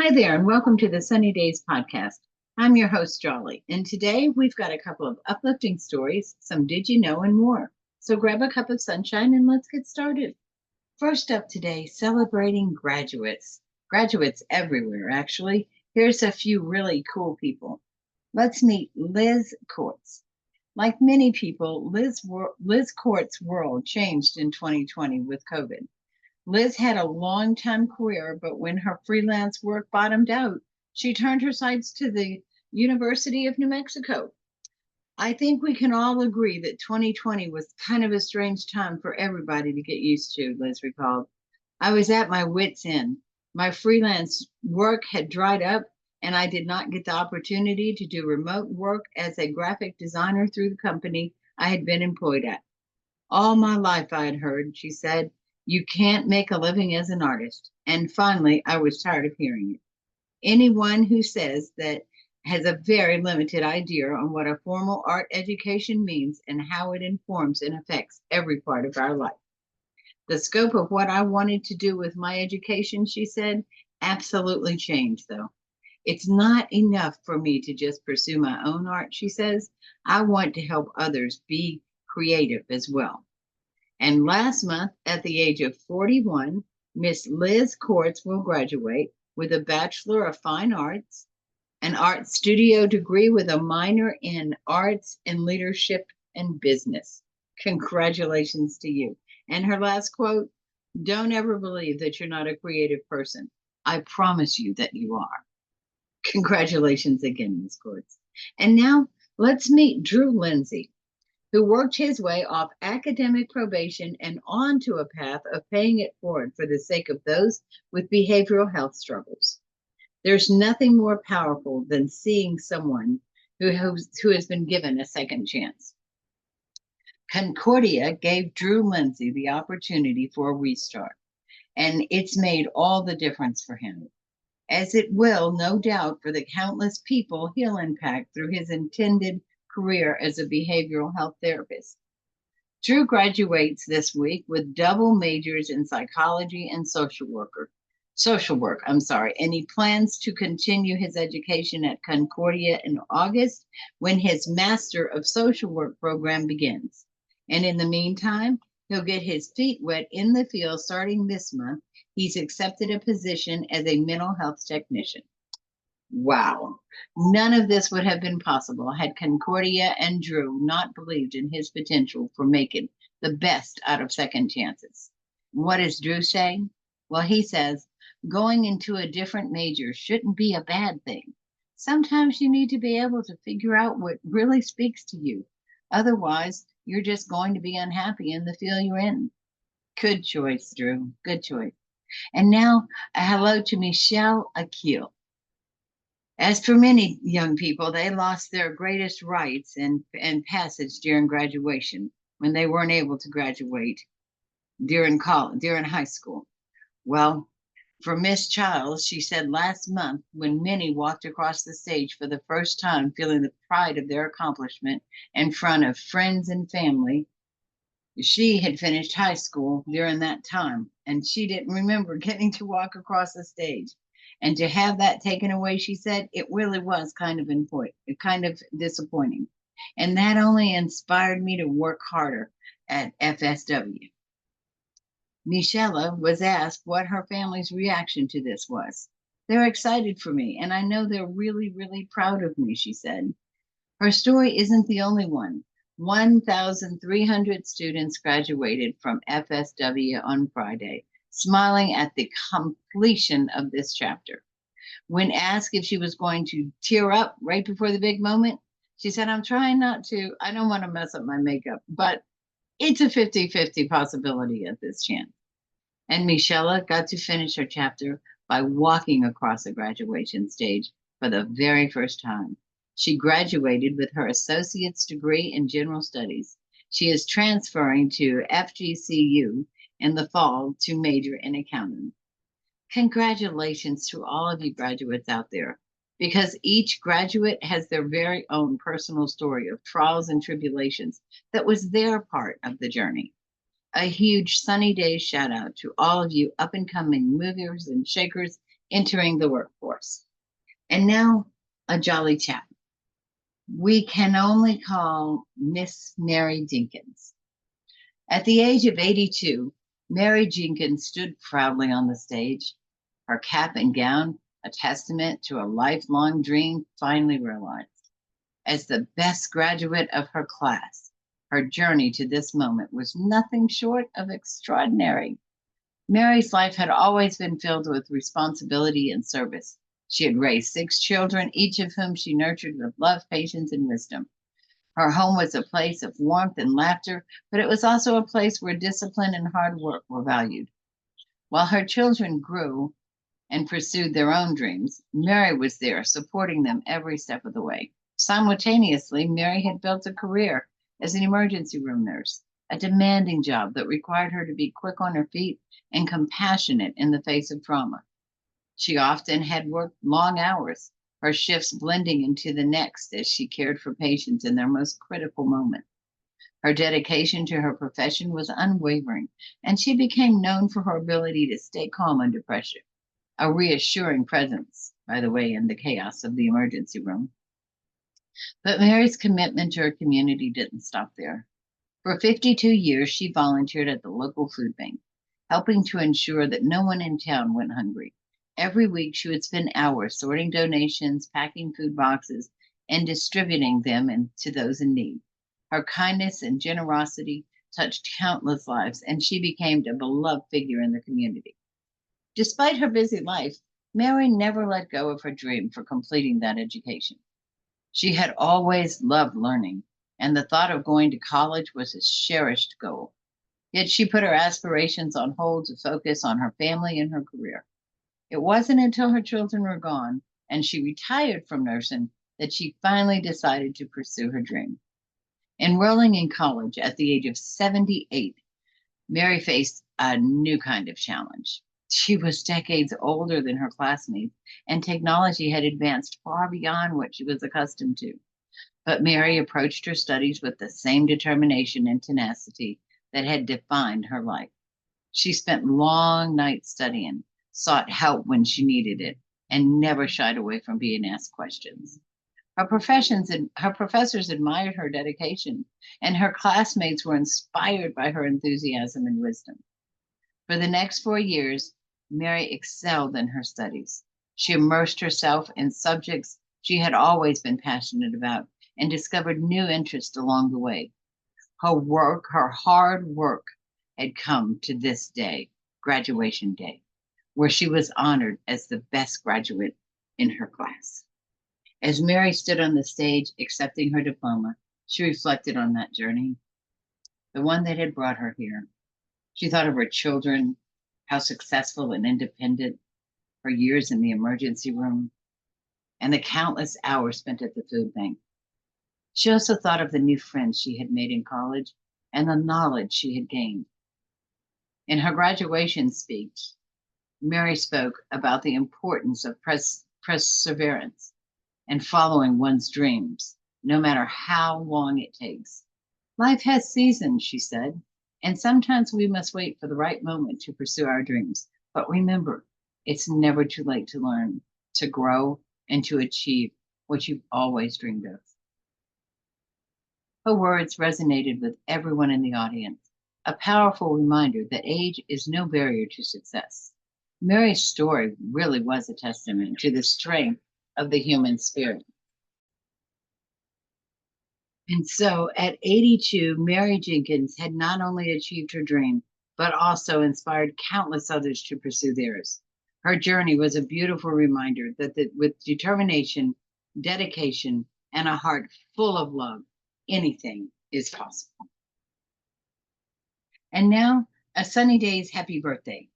Hi there, and welcome to the Sunny Days podcast. I'm your host, Jolly, and today we've got a couple of uplifting stories, some did you know, and more. So grab a cup of sunshine and let's get started. First up today, celebrating graduates. Graduates everywhere, actually. Here's a few really cool people. Let's meet Liz Courts. Like many people, Liz Courts' world changed in 2020 with COVID. Liz had a long-time career, but when her freelance work bottomed out, she turned her sights to the University of New Mexico. I think we can all agree that 2020 was kind of a strange time for everybody to get used to, Liz recalled. I was at my wits' end. My freelance work had dried up, and I did not get the opportunity to do remote work as a graphic designer through the company I had been employed at. All my life I had heard, she said, you can't make a living as an artist. And finally, I was tired of hearing it. Anyone who says that has a very limited idea on what a formal art education means and how it informs and affects every part of our life. The scope of what I wanted to do with my education, she said, absolutely changed, though. It's not enough for me to just pursue my own art, she says. I want to help others be creative as well. And last month, at the age of 41, Miss Liz Courts will graduate with a Bachelor of Fine Arts, an art studio degree with a minor in arts and leadership and business. Congratulations to you. And her last quote, don't ever believe that you're not a creative person. I promise you that you are. Congratulations again, Ms. Courts. And now let's meet Drew Lindsay, who worked his way off academic probation and onto a path of paying it forward for the sake of those with behavioral health struggles. There's nothing more powerful than seeing someone who has been given a second chance. Concordia gave Drew Lindsay the opportunity for a restart, and it's made all the difference for him, as it will, no doubt, for the countless people he'll impact through his intended career as a behavioral health therapist. Drew graduates this week with double majors in psychology and social work, and he plans to continue his education at Concordia in August when his Master of Social Work program begins. And in the meantime, he'll get his feet wet in the field starting this month. He's accepted a position as a mental health technician. Wow. None of this would have been possible had Concordia and Drew not believed in his potential for making the best out of second chances. What does Drew say? Well, he says, going into a different major shouldn't be a bad thing. Sometimes you need to be able to figure out what really speaks to you. Otherwise, you're just going to be unhappy in the field you're in. Good choice, Drew. Good choice. And now, a hello to Michelle Akil. As for many young people, they lost their greatest rights and passage during graduation when they weren't able to graduate during high school. Well, for Miss Childs, she said last month when many walked across the stage for the first time feeling the pride of their accomplishment in front of friends and family, she had finished high school during that time and she didn't remember getting to walk across the stage. And to have that taken away, she said, it really was kind of disappointing. And that only inspired me to work harder at FSW. Michelle was asked what her family's reaction to this was. They're excited for me, and I know they're really, really proud of me, she said. Her story isn't the only one. 1,300 students graduated from FSW on Friday, smiling at the completion of this chapter. When asked if she was going to tear up right before the big moment, she said, I'm trying not to. I don't want to mess up my makeup, but it's a 50-50 possibility at this chance. And Michelle got to finish her chapter by walking across the graduation stage for the very first time. She graduated with her associate's degree in general studies. She is transferring to FGCU in the fall to major in accounting. Congratulations to all of you graduates out there, because each graduate has their very own personal story of trials and tribulations that was their part of the journey. A huge Sunny Day shout out to all of you up and coming movers and shakers entering the workforce. And now, a jolly chap we can only call Miss Mary Jenkins. At the age of 82, Mary Jenkins stood proudly on the stage, her cap and gown a testament to a lifelong dream finally realized. As the best graduate of her class, her journey to this moment was nothing short of extraordinary. Mary's life had always been filled with responsibility and service. She had raised 6 children, each of whom she nurtured with love, patience, and wisdom. Her home was a place of warmth and laughter, but it was also a place where discipline and hard work were valued. While her children grew and pursued their own dreams, Mary was there supporting them every step of the way. Simultaneously, Mary had built a career as an emergency room nurse, a demanding job that required her to be quick on her feet and compassionate in the face of trauma. She often had worked long hours, her shifts blending into the next as she cared for patients in their most critical moment. Her dedication to her profession was unwavering, and she became known for her ability to stay calm under pressure, a reassuring presence, by the way, in the chaos of the emergency room. But Mary's commitment to her community didn't stop there. For 52 years, she volunteered at the local food bank, helping to ensure that no one in town went hungry. Every week, she would spend hours sorting donations, packing food boxes, and distributing them to those in need. Her kindness and generosity touched countless lives, and she became a beloved figure in the community. Despite her busy life, Mary never let go of her dream for completing that education. She had always loved learning, and the thought of going to college was a cherished goal. Yet she put her aspirations on hold to focus on her family and her career. It wasn't until her children were gone and she retired from nursing that she finally decided to pursue her dream. Enrolling in college at the age of 78, Mary faced a new kind of challenge. She was decades older than her classmates, and technology had advanced far beyond what she was accustomed to. But Mary approached her studies with the same determination and tenacity that had defined her life. She spent long nights studying, sought help when she needed it, and never shied away from being asked questions. Her professors admired her dedication, and her classmates were inspired by her enthusiasm and wisdom. For the next 4 years, Mary excelled in her studies. She immersed herself in subjects she had always been passionate about and discovered new interests along the way. Her hard work had come to this day, graduation day, where she was honored as the best graduate in her class. As Mary stood on the stage accepting her diploma, she reflected on that journey, the one that had brought her here. She thought of her children, how successful and independent, her years in the emergency room, and the countless hours spent at the food bank. She also thought of the new friends she had made in college and the knowledge she had gained. In her graduation speech, Mary spoke about the importance of perseverance and following one's dreams, no matter how long it takes. Life has seasons, she said, and sometimes we must wait for the right moment to pursue our dreams. But remember, it's never too late to learn, to grow, and to achieve what you've always dreamed of. Her words resonated with everyone in the audience, a powerful reminder that age is no barrier to success. Mary's story really was a testament to the strength of the human spirit. And so at 82, Mary Jenkins had not only achieved her dream, but also inspired countless others to pursue theirs. Her journey was a beautiful reminder that with determination, dedication, and a heart full of love, anything is possible. And now, a Sunny Daze happy birthday.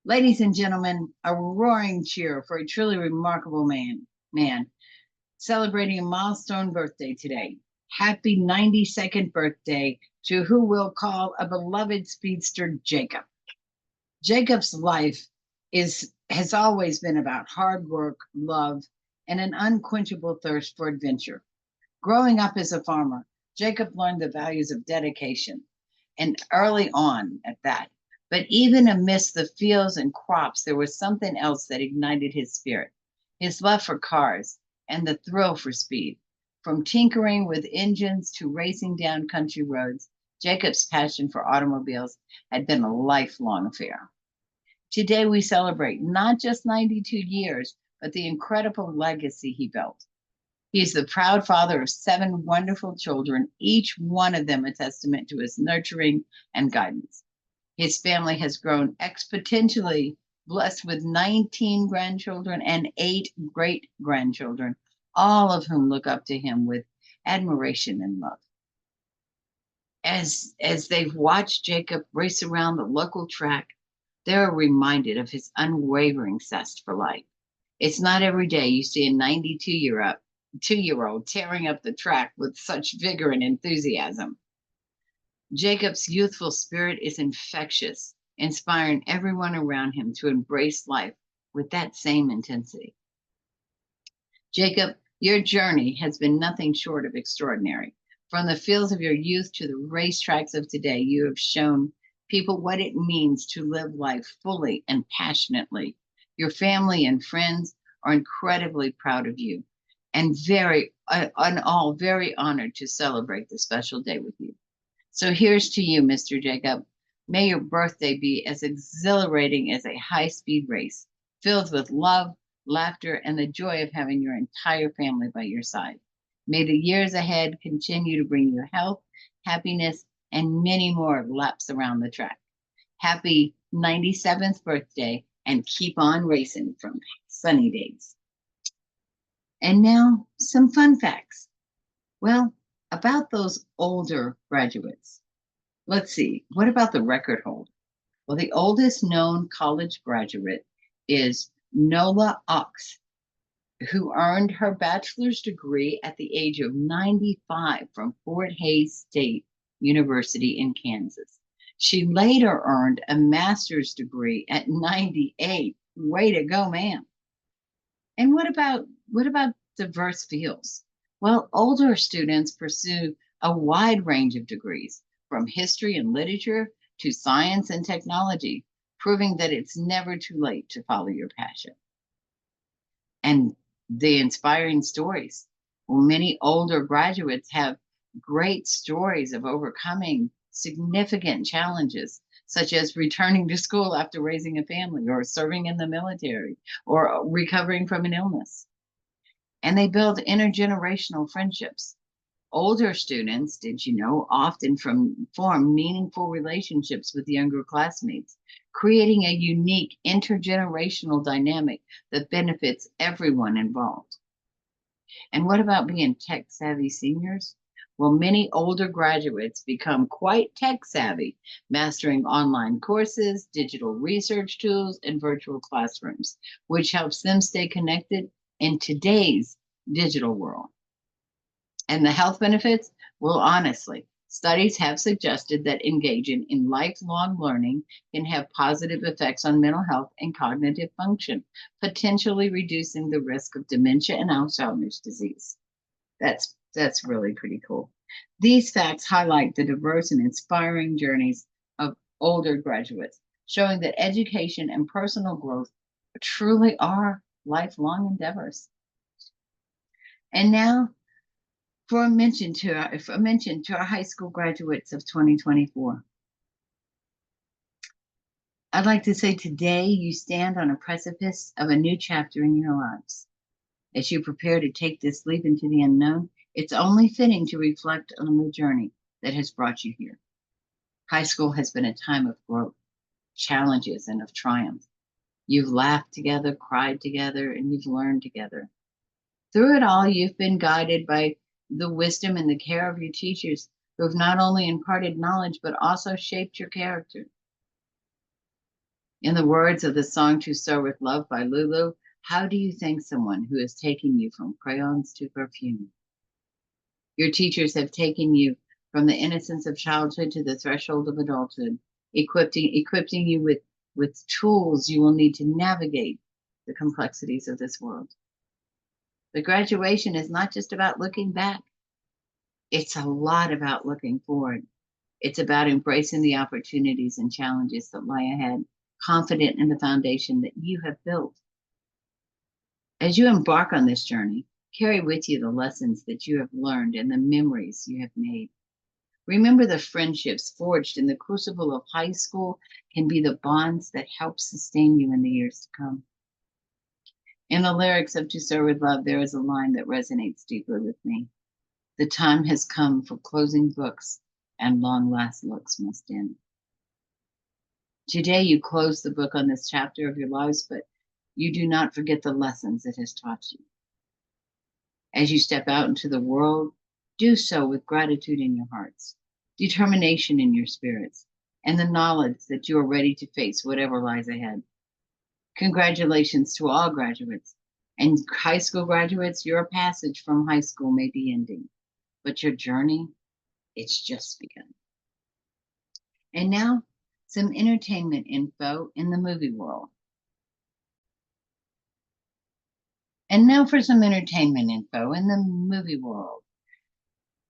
Ladies and gentlemen, a roaring cheer for a truly remarkable man celebrating a milestone birthday today. Happy 92nd birthday to who we'll call a beloved speedster, Jacob. Jacob's life has always been about hard work, love, and an unquenchable thirst for adventure. Growing up as a farmer, Jacob learned the values of dedication, and early on at that, But even amidst the fields and crops, there was something else that ignited his spirit: his love for cars and the thrill for speed. From tinkering with engines to racing down country roads, Jacob's passion for automobiles had been a lifelong affair. Today, we celebrate not just 92 years, but the incredible legacy he built. He is the proud father of 7 wonderful children, each one of them a testament to his nurturing and guidance. His family has grown exponentially, blessed with 19 grandchildren and 8 great grandchildren, all of whom look up to him with admiration and love. As they've watched Jacob race around the local track, they're reminded of his unwavering zest for life. It's not every day you see a 92-year-old tearing up the track with such vigor and enthusiasm. Jacob's youthful spirit is infectious, inspiring everyone around him to embrace life with that same intensity. Jacob, your journey has been nothing short of extraordinary. From the fields of your youth to the racetracks of today, you have shown people what it means to live life fully and passionately. Your family and friends are incredibly proud of you and all very honored to celebrate the special day with you. So here's to you, Mr. Jacob. May your birthday be as exhilarating as a high-speed race, filled with love, laughter, and the joy of having your entire family by your side. May the years ahead continue to bring you health, happiness, and many more laps around the track. Happy 97th birthday, and keep on racing from sunny Daze. And now, some fun facts. Well, about those older graduates. Let's see, what about the record holder? Well, the oldest known college graduate is Nola Ox, who earned her bachelor's degree at the age of 95 from Fort Hays State University in Kansas. She later earned a master's degree at 98. Way to go, ma'am. And what about diverse fields? Well, older students pursue a wide range of degrees, from history and literature to science and technology, proving that it's never too late to follow your passion. And the inspiring stories. Well, many older graduates have great stories of overcoming significant challenges, such as returning to school after raising a family, or serving in the military, or recovering from an illness. And they build intergenerational friendships. Older students, did you know, often form meaningful relationships with younger classmates, creating a unique intergenerational dynamic that benefits everyone involved. And what about being tech-savvy seniors? Well, many older graduates become quite tech-savvy, mastering online courses, digital research tools, and virtual classrooms, which helps them stay connected in today's digital world. And the health benefits? Well, honestly, studies have suggested that engaging in lifelong learning can have positive effects on mental health and cognitive function, potentially reducing the risk of dementia and Alzheimer's disease. That's really pretty cool. These facts highlight the diverse and inspiring journeys of older graduates, showing that education and personal growth truly are lifelong endeavors. And now, for a mention to our high school graduates of 2024. I'd like to say today you stand on a precipice of a new chapter in your lives. As you prepare to take this leap into the unknown, it's only fitting to reflect on the journey that has brought you here. High school has been a time of growth, challenges, and of triumph. You've laughed together, cried together, and you've learned together. Through it all, you've been guided by the wisdom and the care of your teachers, who have not only imparted knowledge, but also shaped your character. In the words of the song To Soar With Love by Lulu, how do you thank someone who has taken you from crayons to perfume? Your teachers have taken you from the innocence of childhood to the threshold of adulthood, equipping you with tools you will need to navigate the complexities of this world. The graduation is not just about looking back. It's a lot about looking forward. It's about embracing the opportunities and challenges that lie ahead, confident in the foundation that you have built. As you embark on this journey, carry with you the lessons that you have learned and the memories you have made. Remember, the friendships forged in the crucible of high school can be the bonds that help sustain you in the years to come. In the lyrics of To Serve with Love, there is a line that resonates deeply with me. The time has come for closing books, and long last looks must end. Today, you close the book on this chapter of your lives, but you do not forget the lessons it has taught you. As you step out into the world, do so with gratitude in your hearts, determination in your spirits, and the knowledge that you are ready to face whatever lies ahead. Congratulations to all graduates. And high school graduates, your passage from high school may be ending, but your journey, it's just begun. And now, some entertainment info in the movie world. And now for some entertainment info in the movie world.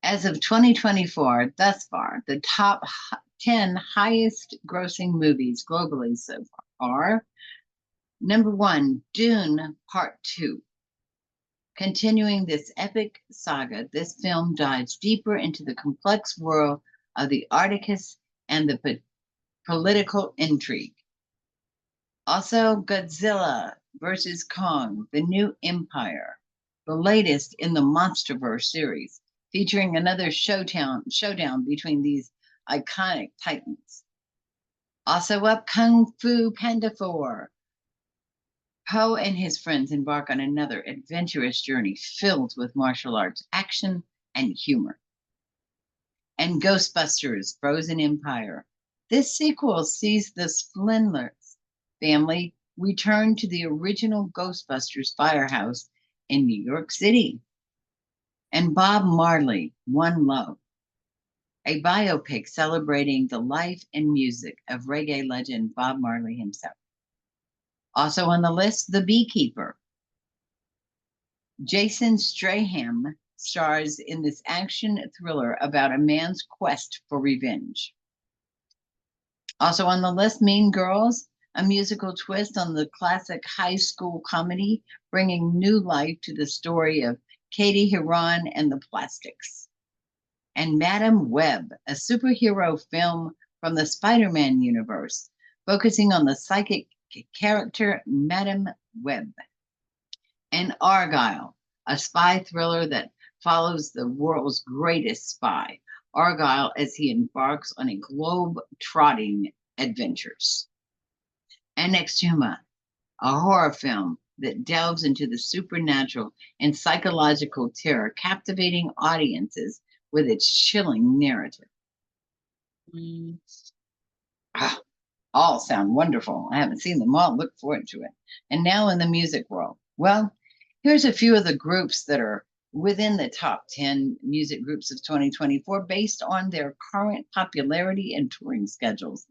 As of 2024, thus far, the top 10 highest grossing movies globally so far are: number 1, Dune Part 2. Continuing this epic saga, this film dives deeper into the complex world of the Arcticus and the political intrigue. Also, Godzilla versus Kong, The New Empire, the latest in the MonsterVerse series, featuring another showdown between these iconic titans. Also up, Kung Fu Panda 4. Poe and his friends embark on another adventurous journey filled with martial arts, action, and humor. And Ghostbusters Frozen Empire. This sequel sees the Spindlers family return to the original Ghostbusters firehouse in New York City. And Bob Marley, One Love, a biopic celebrating the life and music of reggae legend Bob Marley himself. Also on the list, The Beekeeper. Jason Statham stars in this action thriller about a man's quest for revenge. Also on the list, Mean Girls, a musical twist on the classic high school comedy, bringing new life to the story of Katie Heron and the Plastics. And Madam Web, a superhero film from the Spider-Man universe, focusing on the psychic character Madam Web. And Argyle, a spy thriller that follows the world's greatest spy, Argyle, as he embarks on a globe-trotting adventures. And Exhuma, a horror film that delves into the supernatural and psychological terror, captivating audiences with its chilling narrative. All sound wonderful. I haven't seen them all. Look forward to it. And now in the music world. Well, here's a few of the groups that are within the top 10 music groups of 2024 based on their current popularity and touring schedules.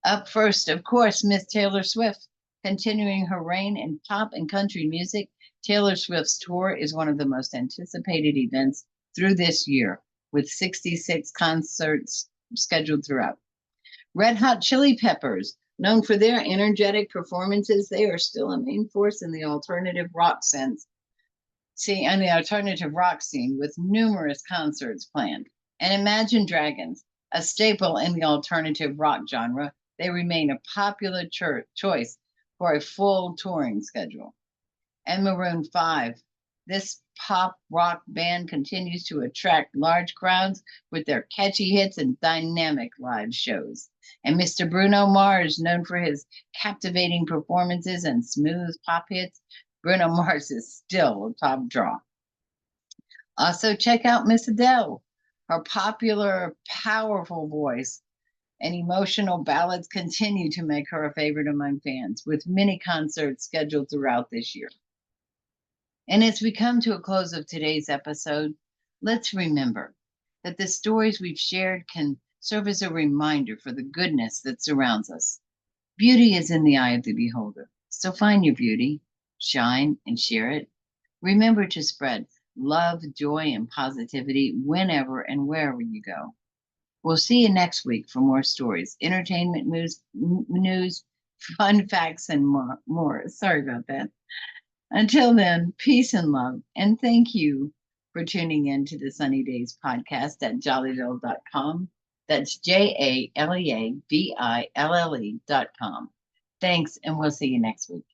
Up first, of course, Miss Taylor Swift. Continuing her reign in pop and country music, Taylor Swift's tour is one of the most anticipated events through this year, with 66 concerts scheduled throughout. Red Hot Chili Peppers, known for their energetic performances, they are still a main force in the alternative rock sense. On the alternative rock scene, with numerous concerts planned. And Imagine Dragons, a staple in the alternative rock genre, they remain a popular choice for a full touring schedule. And Maroon 5, this pop rock band continues to attract large crowds with their catchy hits and dynamic live shows. And Mr. Bruno Mars, known for his captivating performances and smooth pop hits, Bruno Mars is still a top draw. Also, check out Miss Adele. Her popular, powerful voice and emotional ballads continue to make her a favorite among fans, with many concerts scheduled throughout this year. And as we come to a close of today's episode, let's remember that the stories we've shared can serve as a reminder for the goodness that surrounds us. Beauty is in the eye of the beholder, so find your beauty, shine, and share it. Remember to spread love, joy, and positivity whenever and wherever you go. We'll see you next week for more stories, entertainment news, fun facts, and more. Sorry about that. Until then, peace and love. And thank you for tuning in to the Sunny Days podcast at jollyville.com. That's JALEAVILLE.com. Thanks, and we'll see you next week.